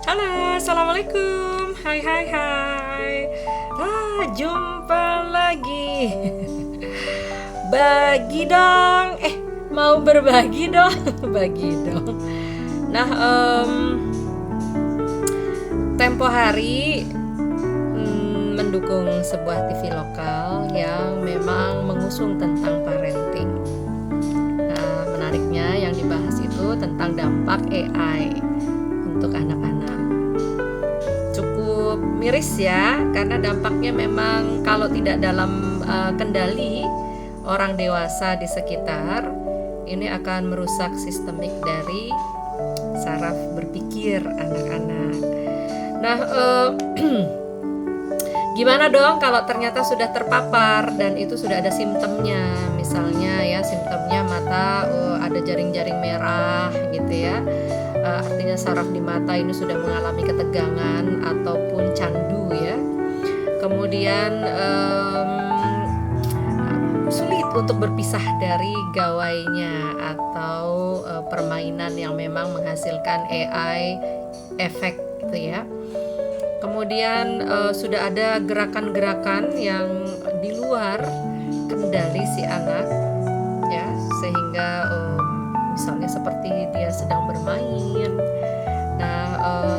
Halo, assalamualaikum. Hai, hai, hai. Jumpa lagi. Bagi dong. Mau berbagi dong. Bagi dong. Nah, tempo hari mendukung sebuah TV lokal yang memang mengusung tentang parenting. Nah, menariknya yang dibahas itu tentang dampak AI untuk anak-anak. Cukup miris ya, karena dampaknya memang kalau tidak dalam kendali orang dewasa di sekitar, ini akan merusak sistemik dari saraf berpikir anak-anak. Nah, gimana dong kalau ternyata sudah terpapar dan itu sudah ada simptomnya, misalnya ya simptomnya mata ada jaring-jaring merah gitu ya, artinya saraf di mata ini sudah mengalami ketegangan ataupun candu ya. Kemudian sulit untuk berpisah dari gawainya atau permainan yang memang menghasilkan AI efek gitu ya. Kemudian sudah ada gerakan-gerakan yang di luar kendali si anak ya, sehingga misalnya seperti dia sedang bermain. Nah,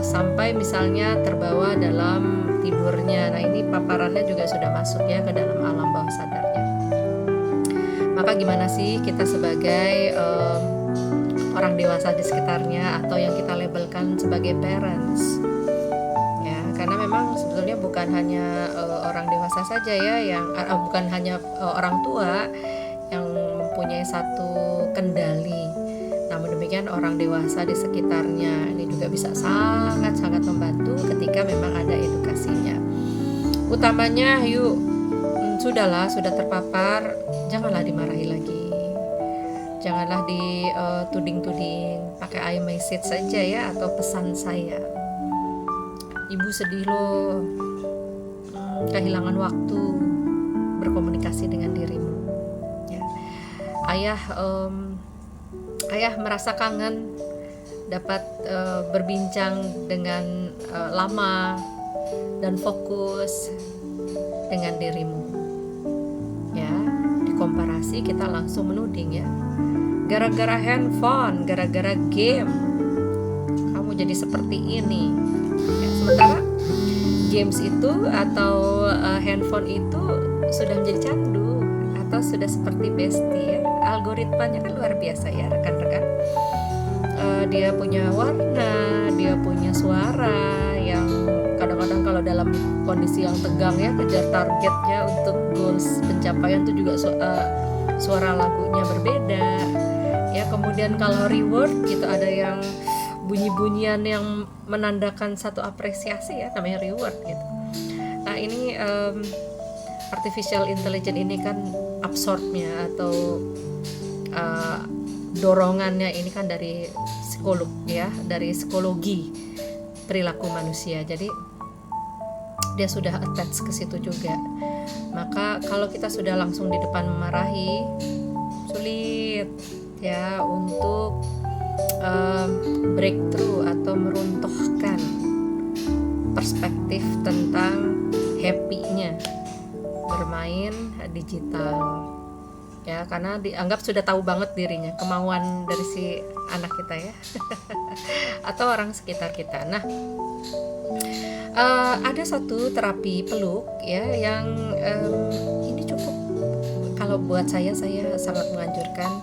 sampai misalnya terbawa dalam tidurnya. Nah, ini paparannya juga sudah masuk ya ke dalam alam bawah sadarnya. Maka gimana sih kita sebagai orang dewasa di sekitarnya atau yang kita labelkan sebagai parents? Karena memang sebetulnya bukan hanya orang dewasa saja ya yang bukan hanya orang tua yang mempunyai satu kendali. Namun demikian orang dewasa di sekitarnya ini juga bisa sangat-sangat membantu ketika memang ada edukasinya. Utamanya sudah terpapar, janganlah dimarahi lagi. Janganlah dituding-tuding pakai iMessage saja ya atau pesan saya. Ibu sedih loh, kehilangan waktu berkomunikasi dengan dirimu ya. Ayah merasa kangen dapat berbincang dengan lama dan fokus dengan dirimu ya. Dikomparasi kita langsung menuding ya, gara-gara handphone, gara-gara game kamu jadi seperti ini ya. Sementara games itu atau handphone itu sudah menjadi candu atau sudah seperti bestie ya. Algoritmanya kan luar biasa ya rekan-rekan. Dia punya warna, dia punya suara yang kadang-kadang kalau dalam kondisi yang tegang ya, kejar targetnya untuk goals pencapaian itu juga suara lagunya berbeda ya. Kemudian kalau reward gitu ada yang bunyi-bunyian yang menandakan satu apresiasi ya, namanya reward gitu. Nah ini artificial intelligence ini kan absorbnya atau dorongannya ini kan dari psikolog ya, dari psikologi perilaku manusia. Jadi dia sudah attach ke situ juga. Maka kalau kita sudah langsung di depan memarahi, sulit ya untuk breakthrough atau meruntuhkan perspektif tentang happy-nya bermain digital ya, karena dianggap sudah tahu banget dirinya, kemauan dari si anak kita ya atau orang sekitar kita. Nah, ada satu terapi peluk ya yang ini cukup, kalau buat saya sangat menganjurkan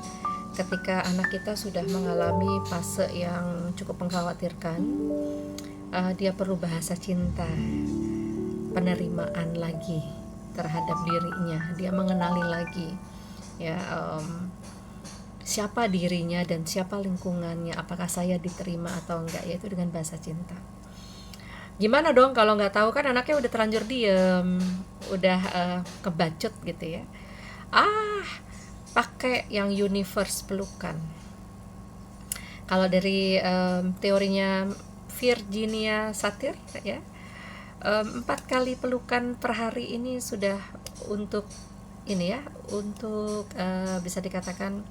ketika anak kita sudah mengalami fase yang cukup mengkhawatirkan. Dia perlu bahasa cinta, penerimaan lagi terhadap dirinya, dia mengenali lagi ya siapa dirinya dan siapa lingkungannya, apakah saya diterima atau enggak, yaitu dengan bahasa cinta. Gimana dong kalau nggak tahu, kan anaknya udah terlanjur diem, udah kebacut gitu ya. Pakai yang universe pelukan. Kalau dari teorinya Virginia Satir ya, 4 kali pelukan per hari ini sudah untuk ini ya, untuk bisa dikatakan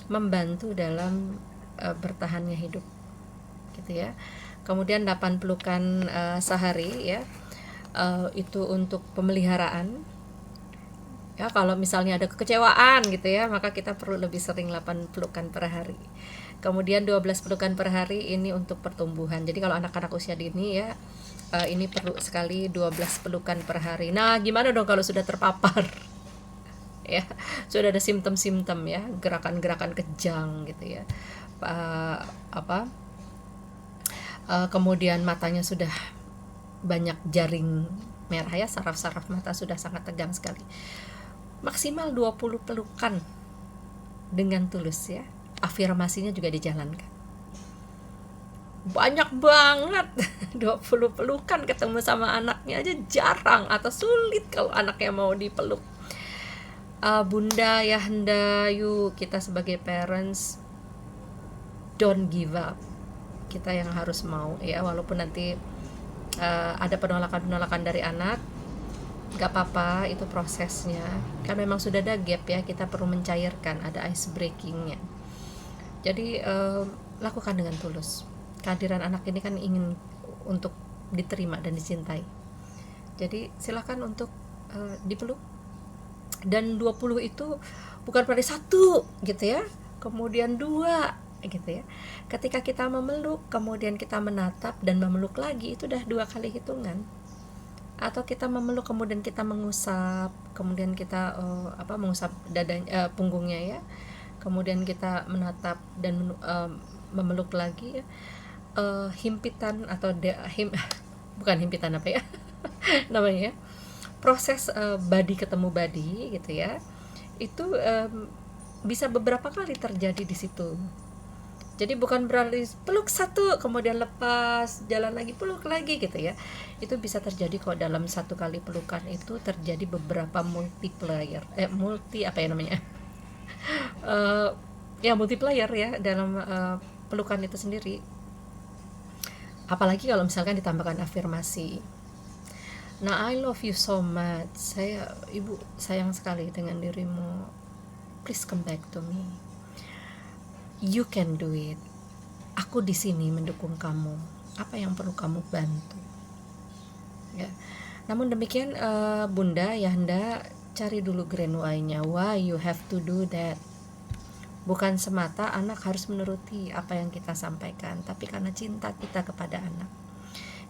membantu dalam bertahannya hidup gitu ya. Kemudian 8 pelukan sehari ya, itu untuk pemeliharaan. Ya, kalau misalnya ada kekecewaan gitu ya, maka kita perlu lebih sering 8 pelukan per hari. Kemudian 12 pelukan per hari ini untuk pertumbuhan. Jadi kalau anak-anak usia dini ya, ini perlu sekali 12 pelukan per hari. Nah, gimana dong kalau sudah terpapar? Ya, sudah ada simptom-simptom ya, gerakan-gerakan kejang gitu ya. Apa? Kemudian matanya sudah banyak jaring merah ya, saraf-saraf mata sudah sangat tegang sekali. Maksimal 20 pelukan dengan tulus ya. Afirmasinya juga dijalankan. Banyak banget 20 pelukan, ketemu sama anaknya aja jarang atau sulit kalau anaknya mau dipeluk. Bunda Yahanda, yuk kita sebagai parents don't give up. Kita yang harus mau ya, walaupun nanti ada penolakan dari anak, gak apa-apa, itu prosesnya. Kan memang sudah ada gap ya, kita perlu mencairkan, ada ice breakingnya. Jadi lakukan dengan tulus. Kehadiran anak ini kan ingin untuk diterima dan dicintai. Jadi silakan untuk dipeluk. Dan 20 itu bukan pada 1 gitu ya, kemudian 2 gitu ya. Ketika kita memeluk, kemudian kita menatap dan memeluk lagi, itu udah 2 kali hitungan. Atau kita memeluk kemudian kita mengusap, kemudian kita mengusap dadanya, punggungnya ya, kemudian kita menatap dan memeluk lagi ya. Himpitan atau bukan himpitan apa ya namanya ya, proses body ketemu body gitu ya, itu bisa beberapa kali terjadi di situ. Jadi bukan berarti peluk 1 kemudian lepas, jalan lagi peluk lagi gitu ya. Itu bisa terjadi kok, dalam 1 kali pelukan itu terjadi beberapa multiplier multiplier ya dalam pelukan itu sendiri. Apalagi kalau misalkan ditambahkan afirmasi. Nah, I love you so much. Ibu sayang sekali dengan dirimu. Please come back to me. You can do it. Aku di sini mendukung kamu. Apa yang perlu kamu bantu? Ya. Namun demikian, Bunda Yahanda, cari dulu grand why-nya. Why you have to do that? Bukan semata anak harus menuruti apa yang kita sampaikan, tapi karena cinta kita kepada anak.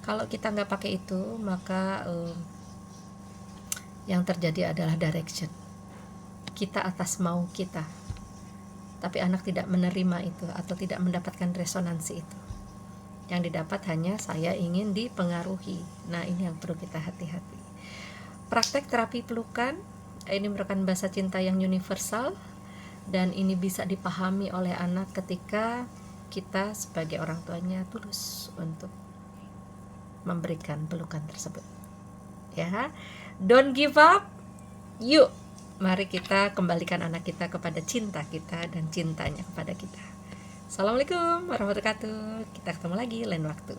Kalau kita nggak pakai itu, maka yang terjadi adalah direction. Kita atas mau kita, tapi anak tidak menerima itu atau tidak mendapatkan resonansi itu. Yang didapat hanya saya ingin dipengaruhi. Nah, ini yang perlu kita hati-hati. Praktek terapi pelukan ini merupakan bahasa cinta yang universal, dan ini bisa dipahami oleh anak ketika kita sebagai orang tuanya tulus untuk memberikan pelukan tersebut. Ya, don't give up. Yuk, mari kita kembalikan anak kita kepada cinta kita dan cintanya kepada kita. Assalamualaikum warahmatullahi wabarakatuh. Kita ketemu lagi lain waktu.